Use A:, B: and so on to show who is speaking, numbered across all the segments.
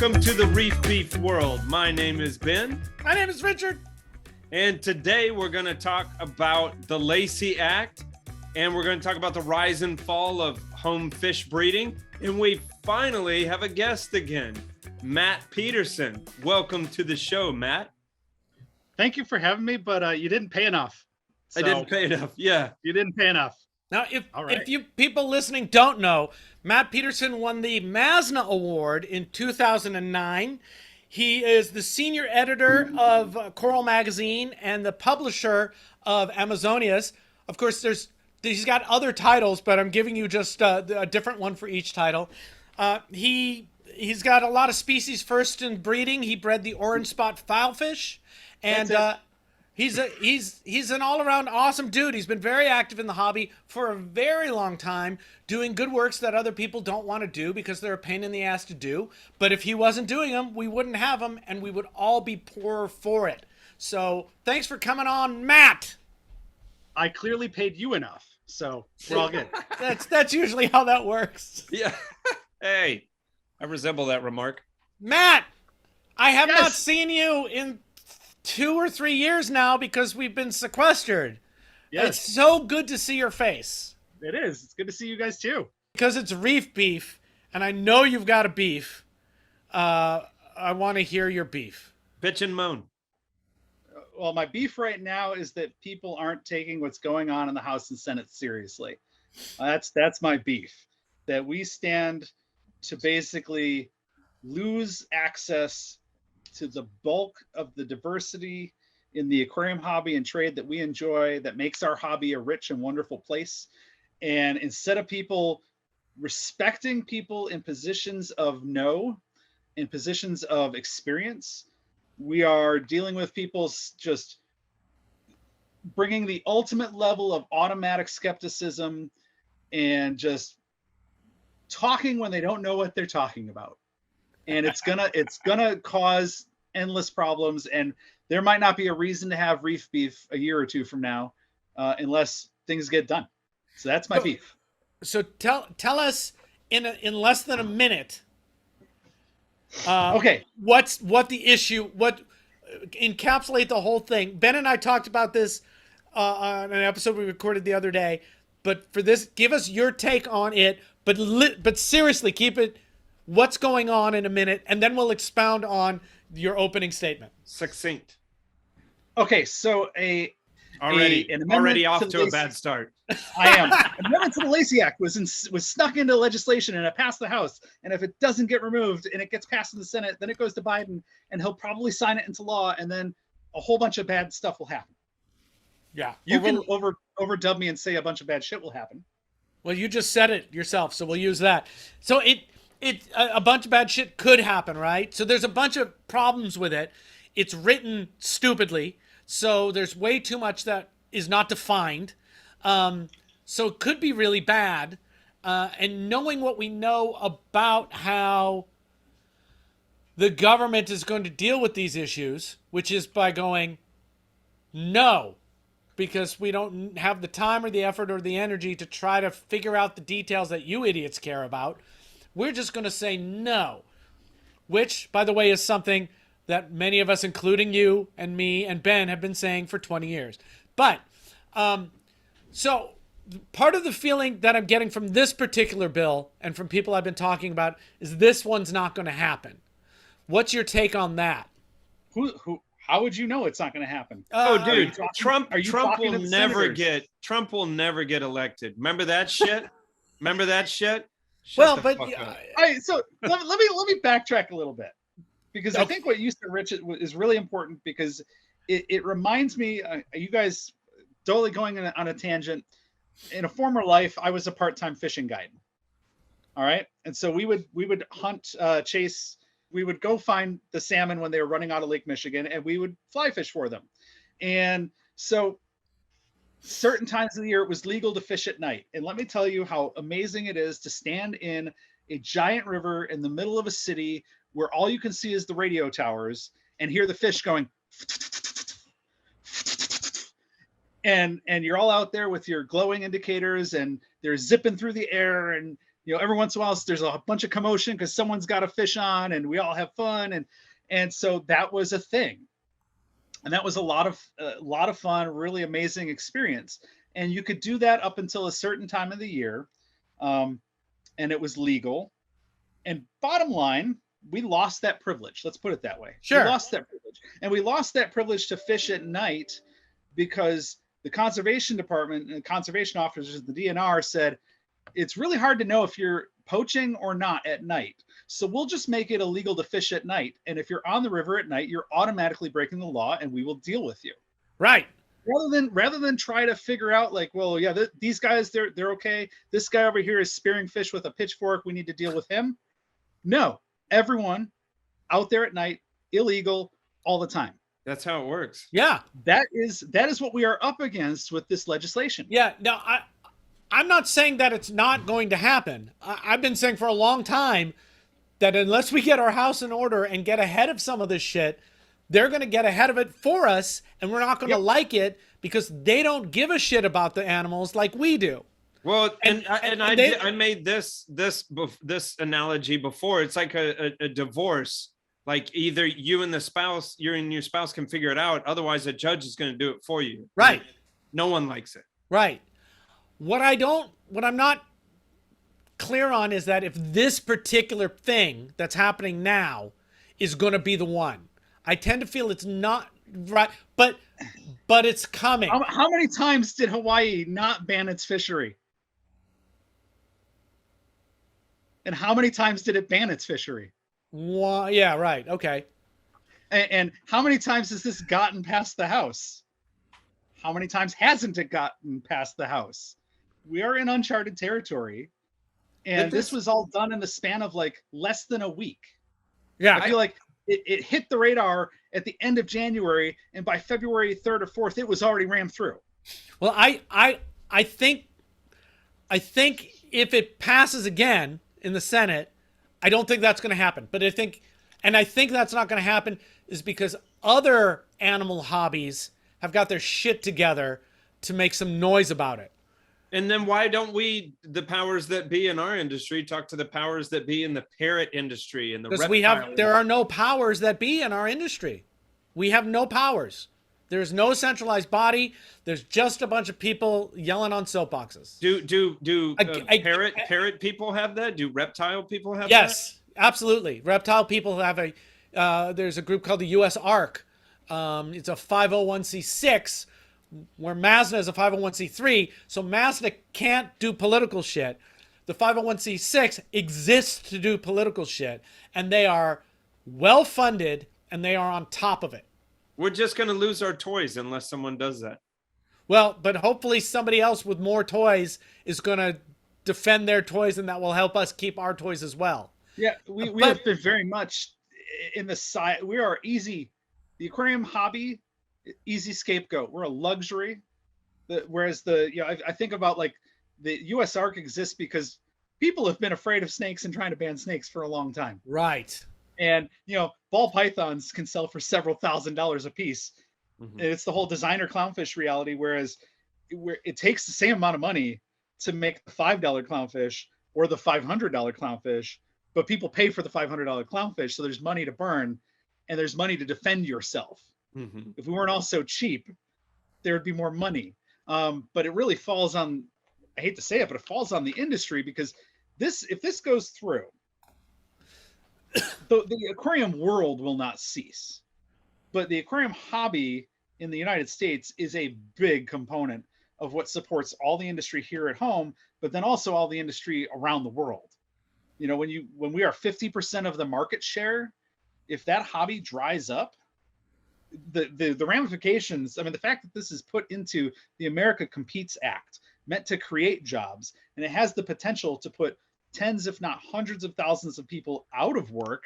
A: Welcome to the Reef Beef world. My name is Ben.
B: My name is Richard.
A: And today we're going to talk about the Lacey Act, and we're going to talk about the rise and fall of home fish breeding. And we finally have a guest again, Matt Pedersen. Welcome to the show, Matt.
C: Thank you for having me, but you didn't pay enough.
A: I didn't pay enough. Yeah.
C: You didn't pay enough.
B: Now, if you people listening don't know, Matt Pedersen won the Masna Award in 2009. He is the senior editor of Coral Magazine and the publisher of Amazonias. Of course, he's got other titles, but I'm giving you just a different one for each title. He's got a lot of species first in breeding. He bred the orange spot filefish, and he's an all-around awesome dude. He's been very active in the hobby for a very long time, doing good works that other people don't want to do because they're a pain in the ass to do. But if he wasn't doing them, we wouldn't have them, and we would all be poorer for it. So thanks for coming on, Matt.
C: I clearly paid you enough, so we're all good.
B: That's usually how that works.
A: Yeah. Hey, I resemble that remark.
B: Matt, I have not seen you in 2 or 3 years now because we've been sequestered.
C: Yes.
B: It's so good to see your face.
C: It is. It's good to see you guys too.
B: Because it's Reef beef, and I know you've got a beef. I want to hear your beef.
A: Bitch and moan.
C: Well, my beef right now is that people aren't taking what's going on in the House and Senate seriously. That's my beef. That we stand to basically lose access to the bulk of the diversity in the aquarium hobby and trade that we enjoy, that makes our hobby a rich and wonderful place. And instead of people respecting people in positions of know, in positions of experience, we are dealing with people just bringing the ultimate level of automatic skepticism and just talking when they don't know what they're talking about. And it's gonna cause endless problems, and there might not be a reason to have reef beef a year or two from now unless things get done. So that's my beef.
B: So tell us in less than a minute.
C: Okay.
B: What the issue? What encapsulate the whole thing? Ben and I talked about this on an episode we recorded the other day. But for this, give us your take on it. But seriously, keep it. What's going on in a minute, and then we'll expound on your opening statement.
A: Succinct.
C: Okay, so
A: already off to a bad start.
C: I am. An amendment to the Lacey Act was snuck into legislation, and it passed the House. And if it doesn't get removed and it gets passed in the Senate, then it goes to Biden, and he'll probably sign it into law, and then a whole bunch of bad stuff will happen.
B: Yeah,
C: you can overdub me and say a bunch of bad shit will happen.
B: Well, you just said it yourself, so we'll use that. So a bunch of bad shit could happen, right? So there's a bunch of problems with it. It's written stupidly, so there's way too much that is not defined. So it could be really bad. And knowing what we know about how the government is going to deal with these issues, which is by going, no, because we don't have the time or the effort or the energy to try to figure out the details that you idiots care about. We're just going to say no, which, by the way, is something that many of us, including you and me and Ben, have been saying for 20 years. But so part of the feeling that I'm getting from this particular bill and from people I've been talking about is this one's not going to happen. What's your take on that?
C: How would you know it's not going to happen?
A: Dude, Trump will never get elected. Remember that shit?
C: So let me backtrack a little bit, because I think what you said, Rich, is really important, because it reminds me, you guys totally going on a tangent. In a former life, I was a part-time fishing guide. All right. And so we would hunt, chase, we would go find the salmon when they were running out of Lake Michigan, and we would fly fish for them. And so certain times of the year, it was legal to fish at night. And let me tell you how amazing it is to stand in a giant river in the middle of a city where all you can see is the radio towers and hear the fish going. And you're all out there with your glowing indicators, and they're zipping through the air, and every once in a while there's a bunch of commotion because someone's got a fish on, and we all have fun, and so that was a thing, and that was a lot of fun, really amazing experience. And you could do that up until a certain time of the year, and it was legal. And bottom line, we lost that privilege. Let's put it that way.
B: Sure.
C: We lost that privilege, and we lost that privilege to fish at night because the conservation department and the conservation officers of the DNR said it's really hard to know if you're poaching or not at night. So we'll just make it illegal to fish at night. And if you're on the river at night, you're automatically breaking the law, and we will deal with you.
B: Right.
C: Rather than try to figure out like, well, yeah, these guys, they're okay. This guy over here is spearing fish with a pitchfork. We need to deal with him. No, everyone out there at night, illegal all the time.
A: That's how it works.
B: Yeah.
C: That is what we are up against with this legislation.
B: Yeah. Now, I'm not saying that it's not going to happen. I've been saying for a long time that unless we get our house in order and get ahead of some of this shit, they're going to get ahead of it for us, and we're not going to like it because they don't give a shit about the animals like we do.
A: Well, I made this analogy before. It's like a divorce. Like either you and your spouse can figure it out. Otherwise, a judge is going to do it for you.
B: Right.
A: No one likes it.
B: Right. What I'm not clear on is that if this particular thing that's happening now is going to be the one. I tend to feel it's not right, but it's coming.
C: How many times did Hawaii not ban its fishery? And how many times did it ban its fishery?
B: Well, yeah, right. Okay.
C: And how many times has this gotten past the House? How many times hasn't it gotten past the House? We are in uncharted territory. And this was all done in the span of like less than a week.
B: Yeah.
C: I feel like it hit the radar at the end of January, and by February 3rd or 4th, it was already rammed through.
B: Well, I think if it passes again in the Senate, I don't think that's going to happen. But I think that's not going to happen is because other animal hobbies have got their shit together to make some noise about it.
A: And then why don't we, the powers that be in our industry, talk to the powers that be in the parrot industry and the
B: because there are no powers that be in our industry. We have no powers. There's no centralized body. There's just a bunch of people yelling on soapboxes.
A: Do parrot people have that? Do reptile people have that?
B: Yes, absolutely. Reptile people have there's a group called the U.S. ARC. It's a 501c6 where Mazda is a 501c3. So Mazda can't do political shit. The 501c6 exists to do political shit. And they are well funded and they are on top of it.
A: We're just going to lose our toys unless someone does that.
B: Well, but hopefully somebody else with more toys is going to defend their toys, and that will help us keep our toys as well.
C: Yeah, we have been very much in the side. We are easy. The aquarium hobby, easy scapegoat. We're a luxury. Whereas I think about like the U.S. ARC exists because people have been afraid of snakes and trying to ban snakes for a long time.
B: Right.
C: And, ball pythons can sell for several $1,000s a piece. Mm-hmm. It's the whole designer clownfish reality, whereas it takes the same amount of money to make the $5 clownfish or the $500 clownfish, but people pay for the $500 clownfish. So there's money to burn and there's money to defend yourself. Mm-hmm. If we weren't all so cheap, there would be more money. But it really falls on, I hate to say it, but it falls on the industry because if this goes through, the aquarium world will not cease, but the aquarium hobby in the United States is a big component of what supports all the industry here at home, but then also all the industry around the world. When we are 50% of the market share, if that hobby dries up, the ramifications, the fact that this is put into the America Competes Act, meant to create jobs, and it has the potential to put tens, if not hundreds of thousands of people out of work,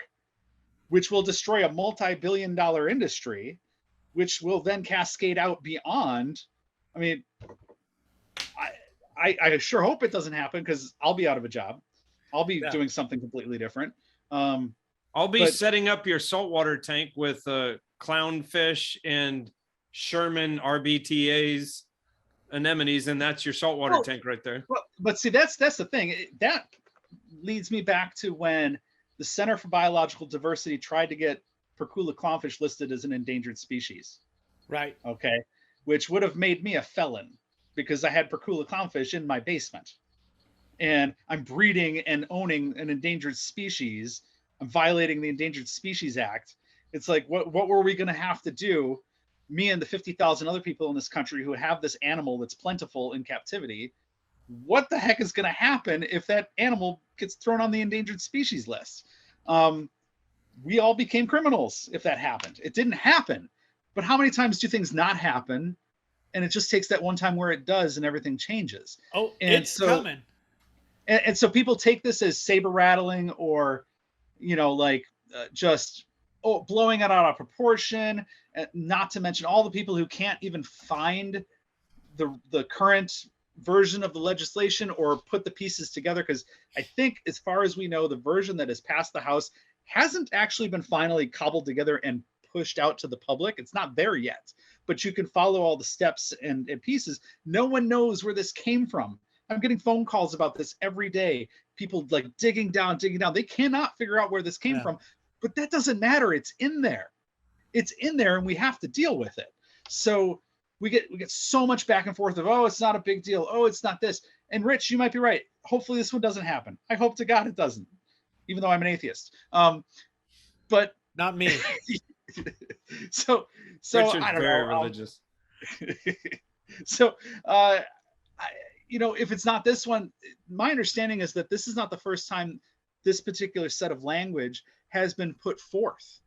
C: which will destroy a multi-billion-dollar industry, which will then cascade out beyond. I sure hope it doesn't happen because I'll be out of a job. I'll be doing something completely different.
A: I'll be setting up your saltwater tank with clownfish and Sherman RBTA's anemones, and that's your saltwater tank right there.
C: But see, that's the thing. leads me back to when the Center for Biological Diversity tried to get Percula clownfish listed as an endangered species.
B: Right.
C: Okay. Which would have made me a felon because I had Percula clownfish in my basement. And I'm breeding and owning an endangered species. I'm violating the Endangered Species Act. It's like, what were we going to have to do? Me and the 50,000 other people in this country who have this animal that's plentiful in captivity. What the heck is going to happen if that animal gets thrown on the endangered species list? We all became criminals if that happened. It didn't happen. But how many times do things not happen? And it just takes that one time where it does and everything changes.
B: Oh,
C: and
B: it's coming.
C: And so people take this as saber rattling or, just blowing it out of proportion. Not to mention all the people who can't even find the current version of the legislation or put the pieces together. Because I think, as far as we know, the version that has passed the House hasn't actually been finally cobbled together and pushed out to the public. It's not there yet, but you can follow all the steps and pieces. No one knows where this came from. I'm getting phone calls about this every day. People like digging down. They cannot figure out where this came from, but that doesn't matter. It's in there. It's in there, and we have to deal with it. So we get so much back and forth of, oh, it's not a big deal. Oh, it's not this. And Rich, you might be right. Hopefully this one doesn't happen. I hope to God it doesn't, even though I'm an atheist. But
B: not me.
C: so
A: Richard's
C: I don't
A: very
C: know.
A: Religious.
C: If it's not this one, my understanding is that this is not the first time this particular set of language has been put forth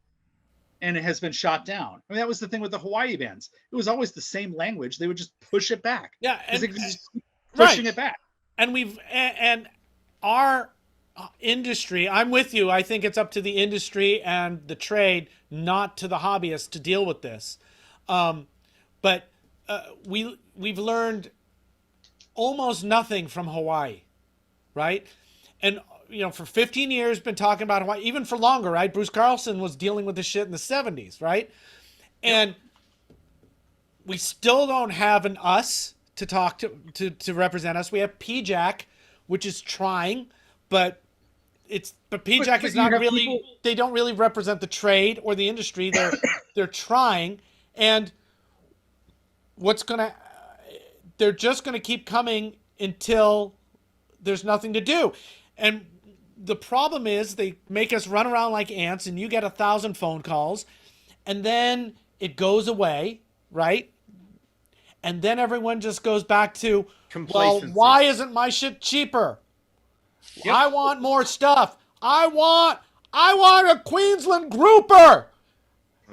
C: and it has been shot down. I mean, that was the thing with the Hawaii bans. It was always the same language. They would just push it back.
B: Yeah. And,
C: they just keep pushing it back.
B: And our industry, I'm with you. I think it's up to the industry and the trade, not to the hobbyists, to deal with this. But we've learned almost nothing from Hawaii, right? And for 15 years, been talking about Hawaii, even for longer, right? Bruce Carlson was dealing with this shit in the 70s, right? And we still don't have an us to talk to represent us. We have PJAC, which is trying, but PJAC is not really. People, they don't really represent the trade or the industry. They're trying, and they're just gonna keep coming until there's nothing to do. And the problem is they make us run around like ants, and you get 1,000 phone calls, and then it goes away, right? And then everyone just goes back to, well, why isn't my shit cheaper? Yep. I want more stuff. I want a Queensland grouper,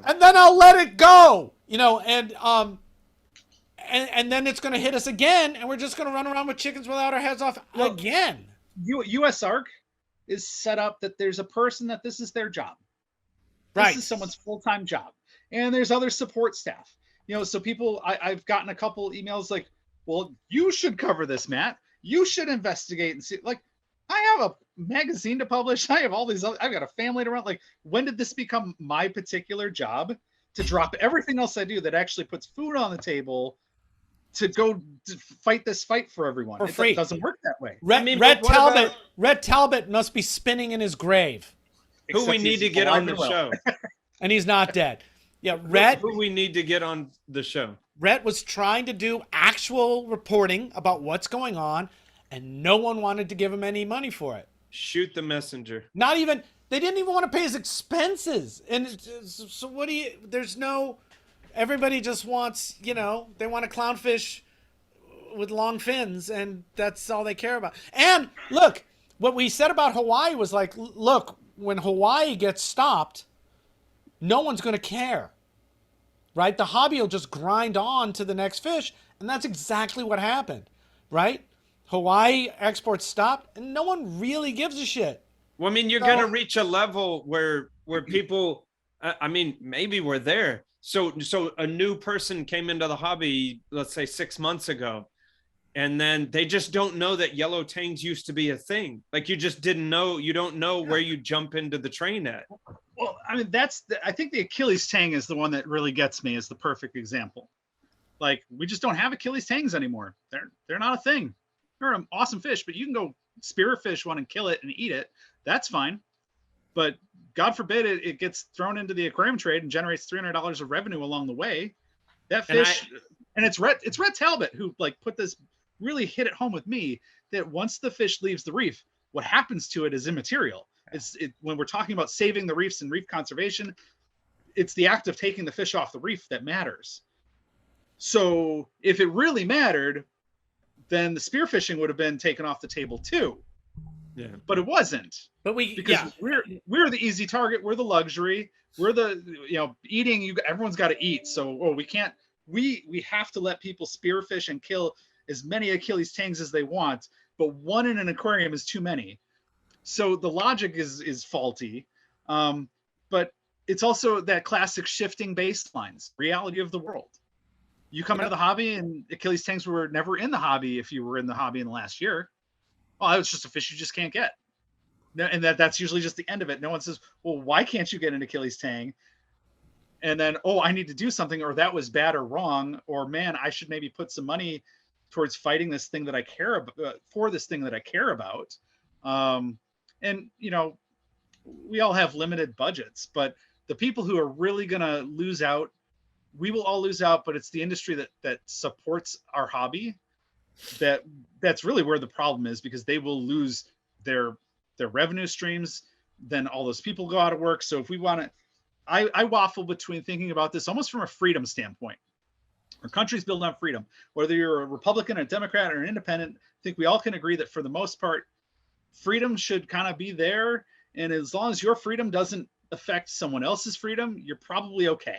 B: and then I'll let it go. And then it's going to hit us again, and we're just going to run around with chickens without our heads off again.
C: USARC is set up that there's a person that this is their job. This is someone's full-time job. And there's other support staff. So people, I've gotten a couple emails like, well, you should cover this, Matt. You should investigate and see. Like, I have a magazine to publish. I have all these I've got a family to run. Like, when did this become my particular job to drop everything else I do that actually puts food on the table to go to fight this fight for everyone?
B: For free.
C: It doesn't work that way.
B: Red Talbot must be spinning in his grave.
A: Who we need to get on the show.
B: And he's not dead. Yeah, Rhett.
A: Who we need to get on the show.
B: Rhett was trying to do actual reporting about what's going on, and no one wanted to give him any money for it.
A: Shoot the messenger.
B: They didn't even want to pay his expenses. And so everybody just wants, they want a clownfish with long fins, and that's all they care about. And look, what we said about Hawaii was like, look, when Hawaii gets stopped, no one's going to care, right? The hobby will just grind on to the next fish, and that's exactly what happened, right? Hawaii exports stopped, and no one really gives a shit.
A: Well, I mean, you're going to reach a level where people, maybe we're there. So a new person came into the hobby, let's say 6 months ago, and then they just don't know that yellow tangs used to be a thing. Like, you just didn't know. You don't know where you jump into the train at.
C: Well, I mean, I think the Achilles tang is the one that really gets me, as the perfect example. Like, we just don't have Achilles tangs anymore. They're not a thing. They're an awesome fish, but you can go spearfish want to kill it and eat it, that's fine. But God forbid it gets thrown into the aquarium trade and generates $300 of revenue along the way. That fish, and it's Red Talbot who like put this, really hit it home with me, that once the fish leaves the reef, what happens to it is immaterial. When we're talking about saving the reefs and reef conservation, it's the act of taking the fish off the reef that matters. So if it really mattered, then the spearfishing would have been taken off the table too.
A: Yeah.
C: But it wasn't.
B: But
C: because we're the easy target, we're the luxury, we're the, you know, eating, everyone's got to eat. So we have to let people spearfish and kill as many Achilles tangs as they want, but one in an aquarium is too many. So the logic is faulty. But it's also that classic shifting baselines, reality of the world. You come into the hobby and Achilles tangs were never in the hobby if you were in the hobby in the last year. Oh, it's just a fish you just can't get. And that's usually just the end of it. No one says, well, why can't you get an Achilles tang? And then, oh, I need to do something, or that was bad or wrong, or man, I should maybe put some money towards fighting this thing that I care about, for this thing that I care about. And, you know, we all have limited budgets, but the people who are really going to lose out, we will all lose out, but it's the industry that supports our hobby that's really where the problem is, because they will lose their revenue streams. Then all those people go out of work. So if we want to, I waffle between thinking about this almost from a freedom standpoint. Our country's built on freedom. Whether you're a Republican, a Democrat, or an independent, I think we all can agree that for the most part, freedom should kind of be there. And as long as your freedom doesn't affect someone else's freedom, you're probably okay.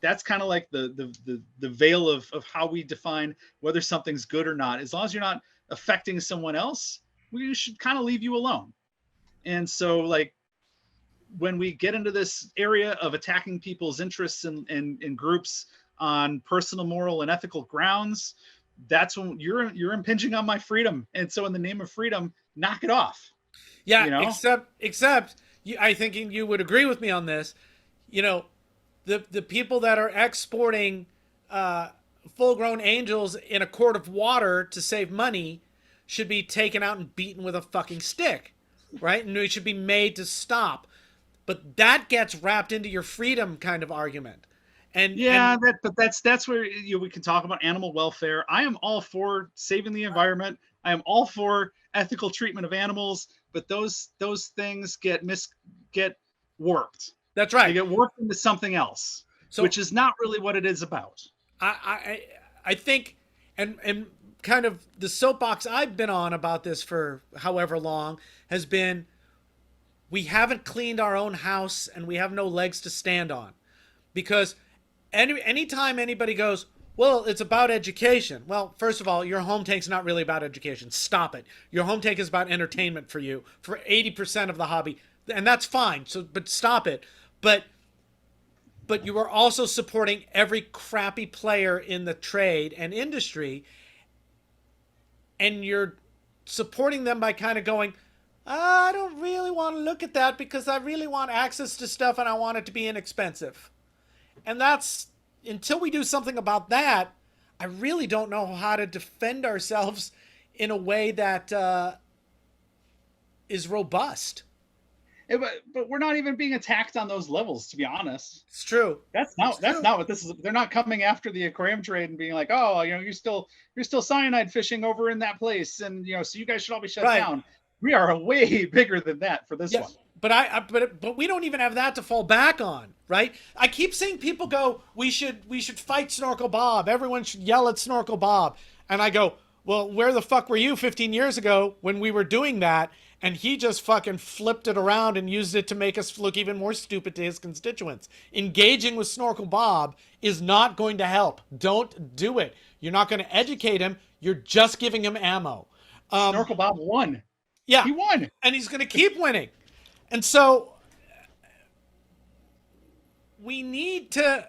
C: That's kind of like the veil of how we define whether something's good or not. As long as you're not affecting someone else, we should kind of leave you alone. And so, like, when we get into this area of attacking people's interests and groups on personal, moral, and ethical grounds, that's when you're impinging on my freedom. And so in the name of freedom, knock it off.
B: Yeah,
C: you know?
B: except I think you would agree with me on this. You know, the people that are exporting full-grown angels in a quart of water to save money should be taken out and beaten with a fucking stick, right? And it should be made to stop. But that gets wrapped into your freedom kind of argument. And
C: yeah, that's where we can talk about animal welfare. I am all for saving the environment. I am all for ethical treatment of animals, but those things get warped.
B: That's right.
C: They get warped into something else, which is not really what it is about.
B: I think, and kind of the soapbox I've been on about this for however long has been, we haven't cleaned our own house and we have no legs to stand on. Because anytime anybody goes, well, it's about education. Well, first of all, your home tank's not really about education. Stop it. Your home tank is about entertainment for you, for 80% of the hobby. And that's fine. So, but stop it. But you are also supporting every crappy player in the trade and industry. And you're supporting them by kind of going, I don't really want to look at that because I really want access to stuff and I want it to be inexpensive. And that's, until we do something about that, I really don't know how to defend ourselves in a way that is robust.
C: Yeah, but we're not even being attacked on those levels, to be honest.
B: It's true.
C: That's not what this is. They're not coming after the aquarium trade and being like, oh, you know, you're still cyanide fishing over in that place, and you know, so you guys should all be shut down. We are way bigger than that for this one.
B: But we don't even have that to fall back on, right? I keep seeing people go, we should fight Snorkel Bob. Everyone should yell at Snorkel Bob. And I go, well, where the fuck were you 15 years ago when we were doing that? And he just fucking flipped it around and used it to make us look even more stupid to his constituents. Engaging with Snorkel Bob is not going to help. Don't do it. You're not going to educate him. You're just giving him ammo.
C: Snorkel Bob won.
B: Yeah.
C: He won.
B: And he's going to keep winning. And so we need to,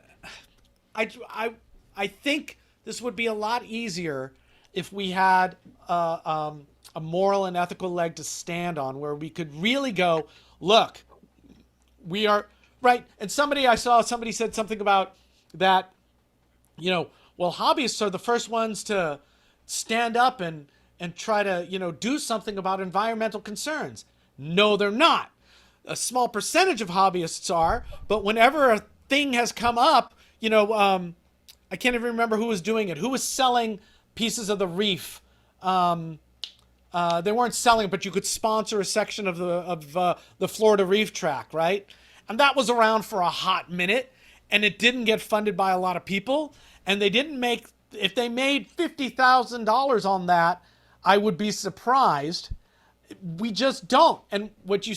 B: I think this would be a lot easier if we had a moral and ethical leg to stand on, where we could really go, look, we are right. And somebody said something about that, you know, well, hobbyists are the first ones to stand up and and try to, do something about environmental concerns. No, they're not. A small percentage of hobbyists are, but whenever a thing has come up, I can't even remember who was doing it. Who was selling pieces of the Reef? They weren't selling, but you could sponsor a section of the Florida Reef track, right? And that was around for a hot minute, and it didn't get funded by a lot of people. And they didn't make. If they made $50,000 on that, I would be surprised. We just don't. And what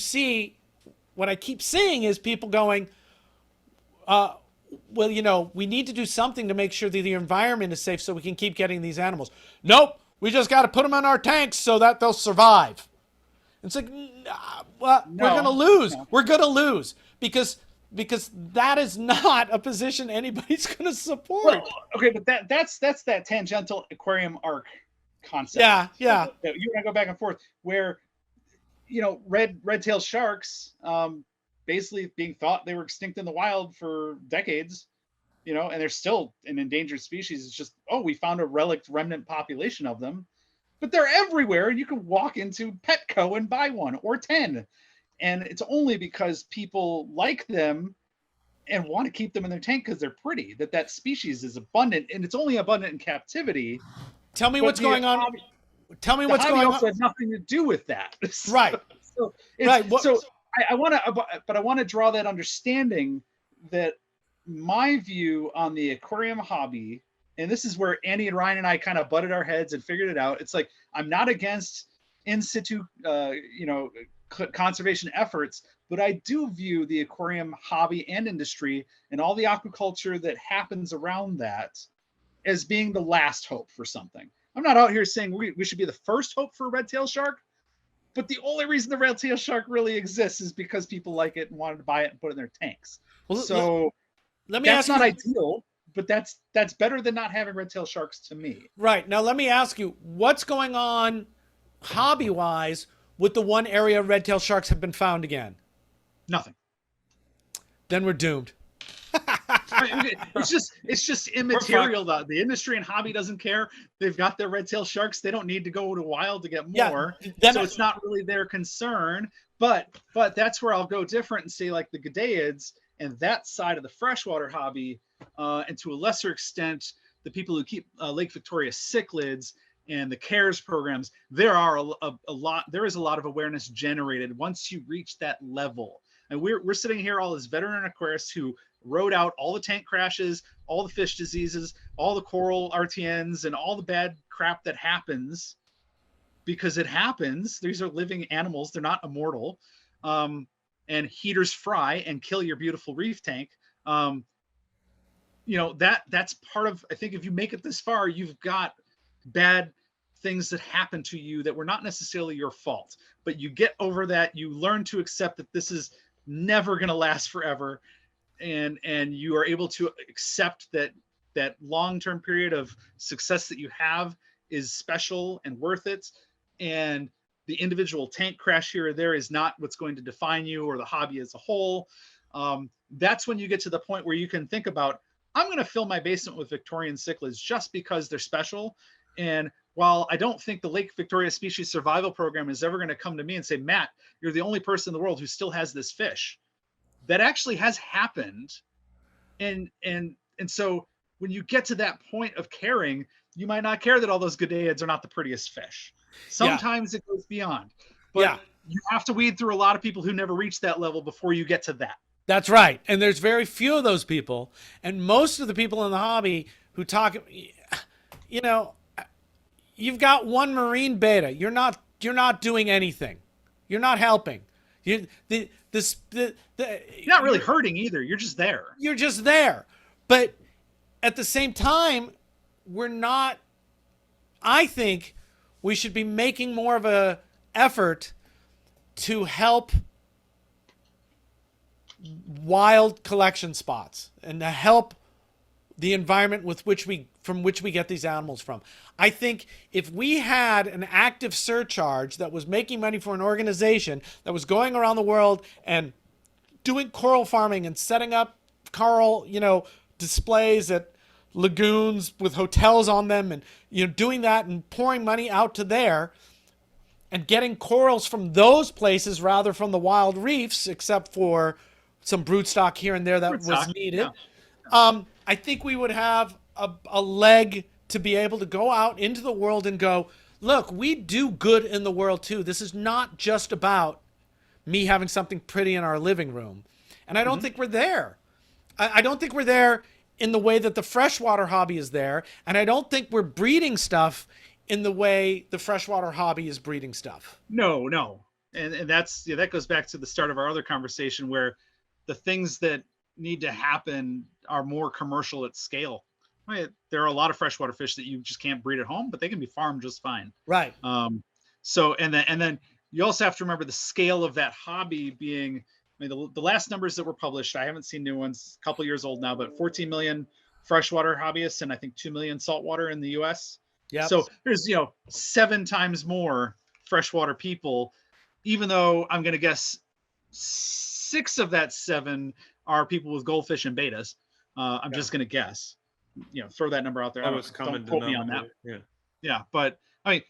B: I keep seeing is people going, well, we need to do something to make sure that the environment is safe so we can keep getting these animals. Nope, we just got to put them in our tanks so that they'll survive. It's like, well,
C: No,
B: we're going to lose.
C: no.
B: We're going to lose because that is not a position anybody's going to support.
C: Well, okay, but that's that tangential aquarium arc concept.
B: Yeah.
C: You're gonna go back and forth where, red-tailed sharks, basically being thought they were extinct in the wild for decades, and they're still an endangered species. It's just, we found a remnant population of them, but they're everywhere. You can walk into Petco and buy one or 10. And it's only because people like them and want to keep them in their tank because they're pretty that species is abundant, and it's only abundant in captivity.
B: Tell me what's going on. Tell me what's going on.
C: Has nothing to do with that.
B: Right.
C: I want to draw that understanding that my view on the aquarium hobby, and this is where Andy and Ryan and I kind of butted our heads and figured it out. It's like, I'm not against in situ, conservation efforts, but I do view the aquarium hobby and industry and all the aquaculture that happens around that as being the last hope for something. I'm not out here saying we should be the first hope for a red-tailed shark, but the only reason the red-tailed shark really exists is because people like it and wanted to buy it and put it in their tanks.
B: Well,
C: so
B: let me
C: that's
B: ask
C: not
B: you,
C: ideal, but that's better than not having red-tailed sharks to me.
B: right. Now let me ask you, what's going on hobby-wise with the one area red-tailed sharks have been found again?
C: Nothing.
B: Then we're doomed.
C: It's just immaterial. The industry and hobby doesn't care. They've got their red-tailed sharks. They don't need to go to wild to get more. So it's not really their concern. But that's where I'll go different and say, like, the Gadeids and that side of the freshwater hobby, and to a lesser extent, the people who keep Lake Victoria cichlids and the CARES programs, there is a lot of awareness generated once you reach that level. And we're sitting here all as veteran aquarists who rode out all the tank crashes, all the fish diseases, all the coral RTNs, and all the bad crap that happens, because it happens. These are living animals. They're not immortal. And heaters fry and kill your beautiful reef tank. That's part of, I think if you make it this far, you've got bad things that happen to you that were not necessarily your fault, but you get over that. You learn to accept that this is never going to last forever. And you are able to accept that long-term period of success that you have is special and worth it. And the individual tank crash here or there is not what's going to define you or the hobby as a whole. That's when you get to the point where you can think about, I'm going to fill my basement with Victorian cichlids just because they're special. And while I don't think the Lake Victoria Species Survival Program is ever going to come to me and say, Matt, you're the only person in the world who still has this fish. That actually has happened. And so when you get to that point of caring, you might not care that all those Gadeids are not the prettiest fish. Sometimes it goes beyond. But you have to weed through a lot of people who never reach that level before you get to that.
B: That's right. And there's very few of those people. And most of the people in the hobby who talk, you've got one marine beta. You're not doing anything. You're not helping. You're
C: not really hurting either. You're just there.
B: You're just there. But at the same time, I think we should be making more of a effort to help wild collection spots and to help the environment from which we get these animals from. I think if we had an active surcharge that was making money for an organization that was going around the world and doing coral farming and setting up coral, displays at lagoons with hotels on them, and doing that and pouring money out to there and getting corals from those places rather from the wild reefs, except for some broodstock here and there that was needed. Yeah. I think we would have a leg to be able to go out into the world and go, look, we do good in the world too. This is not just about me having something pretty in our living room. And I don't think we're there. I don't think we're there in the way that the freshwater hobby is there. And I don't think we're breeding stuff in the way the freshwater hobby is breeding stuff.
C: No. And that's, that goes back to the start of our other conversation, where the things that need to happen are more commercial at scale. Right? There are a lot of freshwater fish that you just can't breed at home, but they can be farmed just fine.
B: Right.
C: So, and then you also have to remember the scale of that hobby being, the last numbers that were published, I haven't seen new ones, a couple years old now, but 14 million freshwater hobbyists and I think 2 million saltwater in the US. Yeah. So there's, 7 times more freshwater people, even though I'm going to guess 6 of that 7 are people with goldfish and betas. I'm just going to guess, throw that number out there. Don't quote me on that. Yeah. But I mean,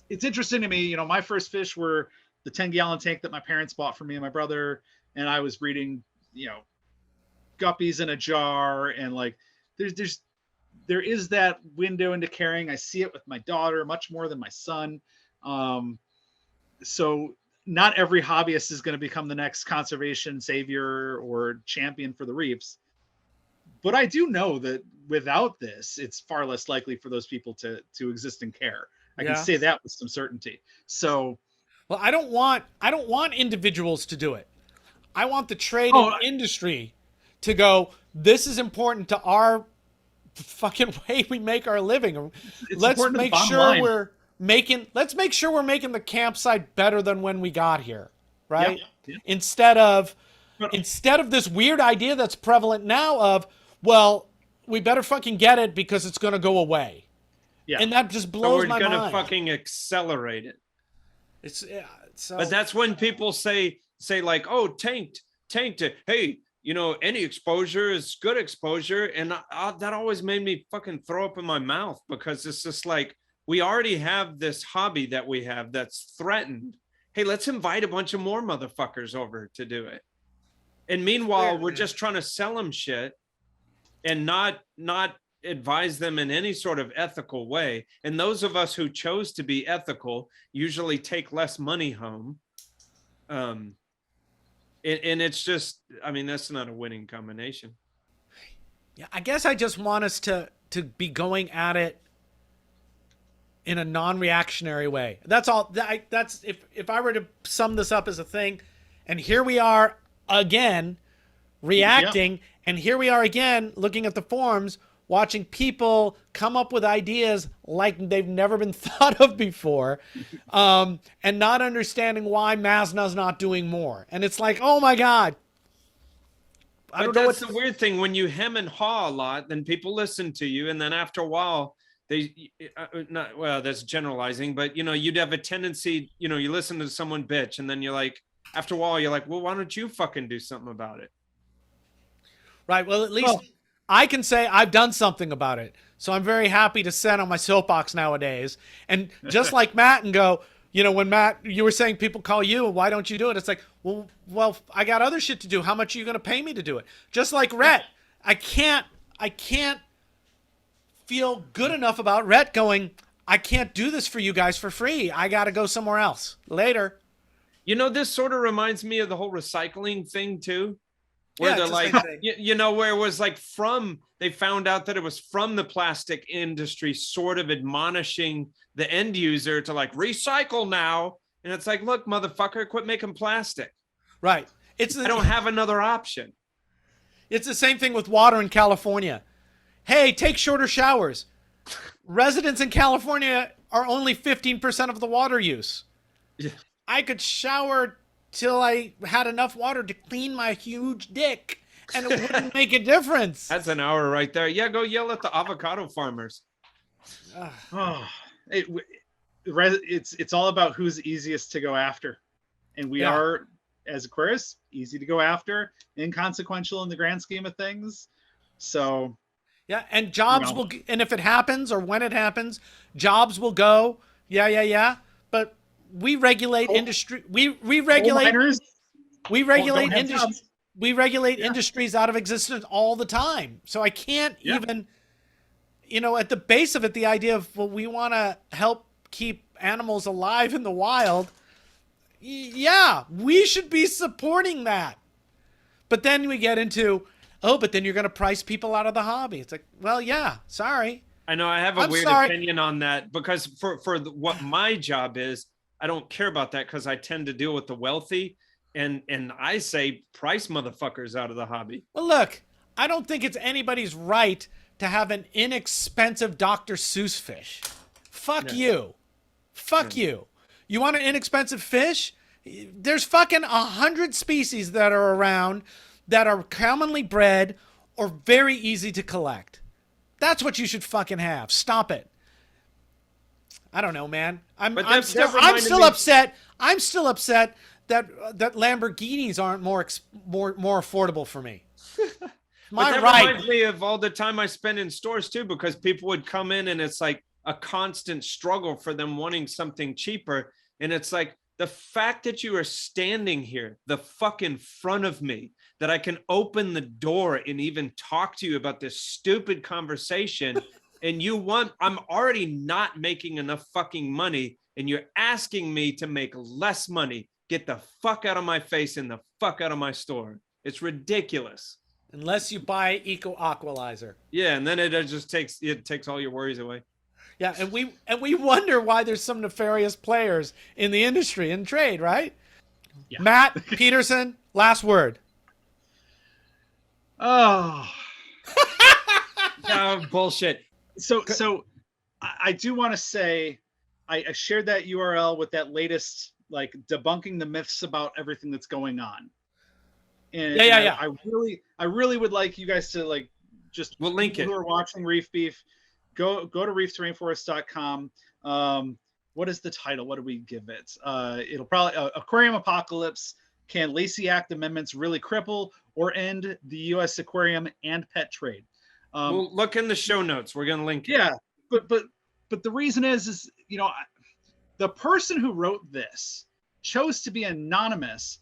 C: it's interesting to me, my first fish were the 10-gallon tank that my parents bought for me and my brother, and I was breeding, guppies in a jar, and like there is that window into caring. I see it with my daughter much more than my son. So not every hobbyist is going to become the next conservation savior or champion for the reefs. But I do know that without this, it's far less likely for those people to exist and care. I can say that with some certainty. So,
B: well, I don't want individuals to do it. I want the trade industry to go, this is important to our fucking way we make our living. Let's make sure we're making the campsite better than when we got here, right? Yeah. Instead of this weird idea that's prevalent now of, well, we better fucking get it because it's going to go away. Yeah. And that just blows my mind.
A: We're going to fucking accelerate it. But that's when people say like, oh, tanked. Hey, any exposure is good exposure. And that always made me fucking throw up in my mouth, because it's just like, we already have this hobby that we have that's threatened. Hey, let's invite a bunch of more motherfuckers over to do it. And meanwhile, we're just trying to sell them shit and not advise them in any sort of ethical way. And those of us who chose to be ethical usually take less money home. And it's just, that's not a winning combination.
B: Yeah, I guess I just want us to be going at it in a non-reactionary way. That's all. That's if I were to sum this up as a thing, and here we are again reacting, and here we are again looking at the forums, watching people come up with ideas like they've never been thought of before, and not understanding why Masna's not doing more. And it's like, oh my God.
A: I don't know. That's the weird thing. When you hem and haw a lot, then people listen to you. And then after a while, that's generalizing, but you'd have a tendency, you listen to someone bitch, and then you're like, after a while, you're like, well, why don't you fucking do something about it?
B: Right. Well, at least I can say I've done something about it. So I'm very happy to sit on my soapbox nowadays. And just like Matt, and go, when Matt, you were saying people call you, why don't you do it? It's like, well, I got other shit to do. How much are you going to pay me to do it? Just like Rhett, I can't feel good enough about Rhett going, I can't do this for you guys for free. I got to go somewhere else later.
A: This sort of reminds me of the whole recycling thing too, where they're like, where it was like they found out that it was from the plastic industry sort of admonishing the end user to like recycle now. And it's like, look, motherfucker, quit making plastic.
B: Right.
A: I don't have another option.
B: It's the same thing with water in California. Hey, take shorter showers. Residents in California are only 15% of the water use. Yeah. I could shower till I had enough water to clean my huge dick, and it wouldn't make a difference.
A: That's an hour right there. Yeah, go yell at the avocado farmers.
C: It's all about who's easiest to go after. And we are, as Aquarius, easy to go after, inconsequential in the grand scheme of things. So
B: Yeah, and jobs will, and if it happens or when it happens, jobs will go. Yeah. But we regulate industry. We regulate. We regulate industry. We regulate industries out of existence all the time. So I can't even, at the base of it, the idea of, well, we want to help keep animals alive in the wild. Yeah, we should be supporting that. But then we get into, but then you're going to price people out of the hobby. It's like, well, yeah, sorry.
A: I know I have a weird opinion on that because for what my job is, I don't care about that because I tend to deal with the wealthy. And I say price motherfuckers out of the hobby.
B: Well, look, I don't think it's anybody's right to have an inexpensive Dr. Seuss fish. Fuck you. Fuck you. You want an inexpensive fish? There's fucking 100 species that are around that are commonly bred or very easy to collect. That's what you should fucking have. Stop it. I don't know, man. I'm still upset. I'm still upset that Lamborghinis aren't more affordable for me.
A: Reminds me of all the time I spent in stores too, because people would come in and it's like a constant struggle for them wanting something cheaper. And it's like the fact that you are standing here, the fucking front of me, that I can open the door and even talk to you about this stupid conversation. And I'm already not making enough fucking money. And you're asking me to make less money. Get the fuck out of my face and the fuck out of my store. It's ridiculous.
B: Unless you buy Eco Aqualizer.
A: Yeah, and then it just takes all your worries away.
B: Yeah, and we wonder why there's some nefarious players in the industry and trade, right? Yeah. Matt Pedersen, last word.
C: Oh.
A: No, bullshit.
C: So I do want to say I shared that URL with that latest, like, debunking the myths about everything that's going on. And
B: yeah.
C: I really would like you guys to, like,
A: we'll link it.
C: Who are watching Reef Beef, go to reeftorainforest.com. What is the title? What do we give it? It'll probably Aquarium Apocalypse. Can Lacey Act amendments really cripple or end the U.S. aquarium and pet trade?
A: We'll look in the show notes. We're gonna link it.
C: Yeah, but the reason is the person who wrote this chose to be anonymous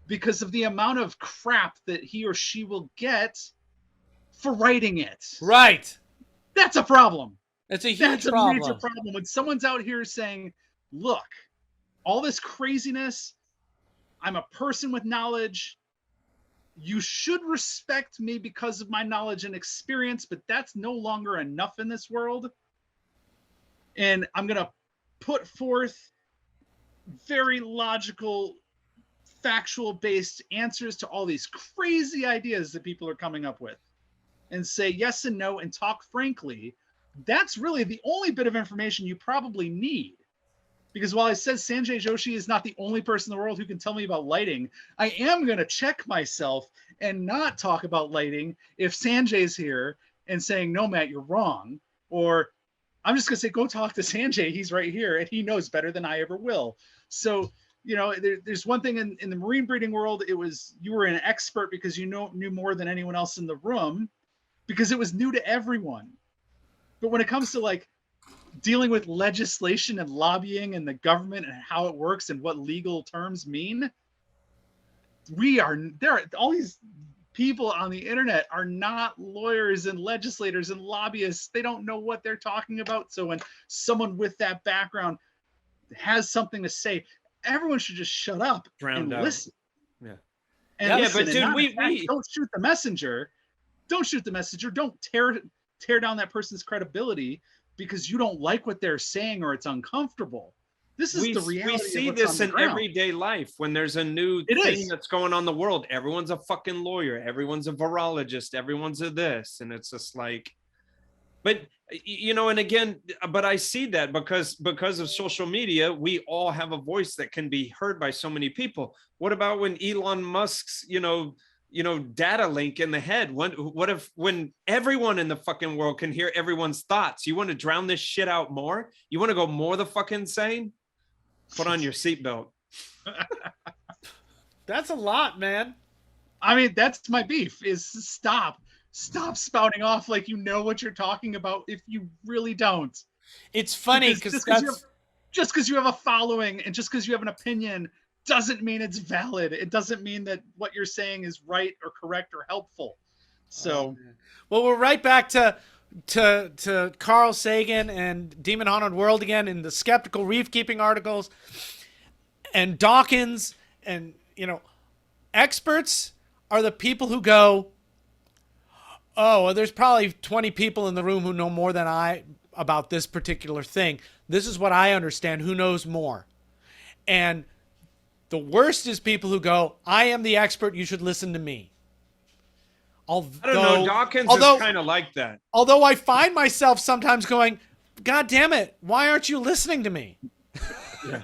C: because of the amount of crap that he or she will get for writing it.
B: Right.
C: That's a problem.
B: It's a huge problem.
C: That's a major problem when someone's out here saying, look, all this craziness, I'm a person with knowledge. You should respect me because of my knowledge and experience, but that's no longer enough in this world. And I'm going to put forth very logical, factual-based answers to all these crazy ideas that people are coming up with and say yes and no and talk frankly. That's really the only bit of information you probably need. Because while I said Sanjay Joshi is not the only person in the world who can tell me about lighting, I am going to check myself and not talk about lighting if Sanjay's here and saying, no, Matt, you're wrong. Or I'm just going to say, go talk to Sanjay. He's right here and he knows better than I ever will. So, there's one thing in the marine breeding world. It was, you were an expert because you knew more than anyone else in the room because it was new to everyone. But when it comes to, like, dealing with legislation and lobbying and the government and how it works and what legal terms mean, all these people on the internet are not lawyers and legislators and lobbyists. They don't know what they're talking about. So when someone with that background has something to say, everyone should just shut up and listen.
A: Yeah.
C: And
A: but dude, we
C: don't shoot the messenger. Don't shoot the messenger. Don't tear down that person's credibility because you don't like what they're saying or it's uncomfortable. This is the reality.
A: We see this in everyday life when there's a new thing that's going on in the world. Everyone's a fucking lawyer. Everyone's a virologist. Everyone's a this. And it's just like, but and again, but I see that because of social media, we all have a voice that can be heard by so many people. What about when Elon Musk's, data link in the head? What if when everyone in the fucking world can hear everyone's thoughts? You want to drown this shit out more? You want to go more the fucking insane? Put on your seatbelt.
B: That's a lot, man.
C: I mean, that's my beef is stop stop spouting off like you know what you're talking about if you really don't.
B: It's funny because that's
C: just because you have a following and just because you have an opinion doesn't mean it's valid. It doesn't mean that what you're saying is right or correct or helpful. So,
B: well, we're right back to Carl Sagan and Demon Haunted World again in the skeptical reef keeping articles and Dawkins, and experts are the people who go, oh, well, there's probably 20 people in the room who know more than I about this particular thing. This is what I understand. Who knows more? And the worst is people who go, I am the expert. You should listen to me.
A: I don't know. Dawkins is kind of like that.
B: Although I find myself sometimes going, God damn it, why aren't you listening to me?
A: Yeah.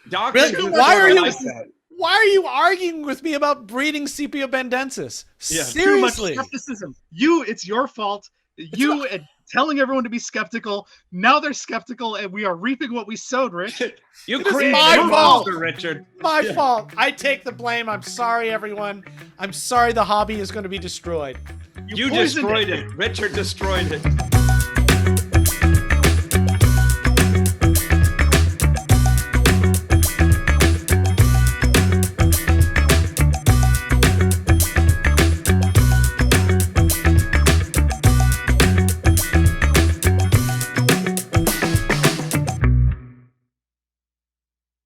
A: Dawkins
B: really?
A: is like that.
B: Why are you arguing with me about breeding Sepia bendensis?
A: Yeah.
B: Seriously.
C: Too much skepticism. It's your fault. You telling everyone to be skeptical. Now they're skeptical, and we are reaping what we sowed, Rich.
A: You
B: created
A: my
B: fault.
A: monster, Richard.
B: My fault. I take the blame. I'm sorry, everyone. I'm sorry the hobby is going to be destroyed.
A: You destroyed it. Richard destroyed it.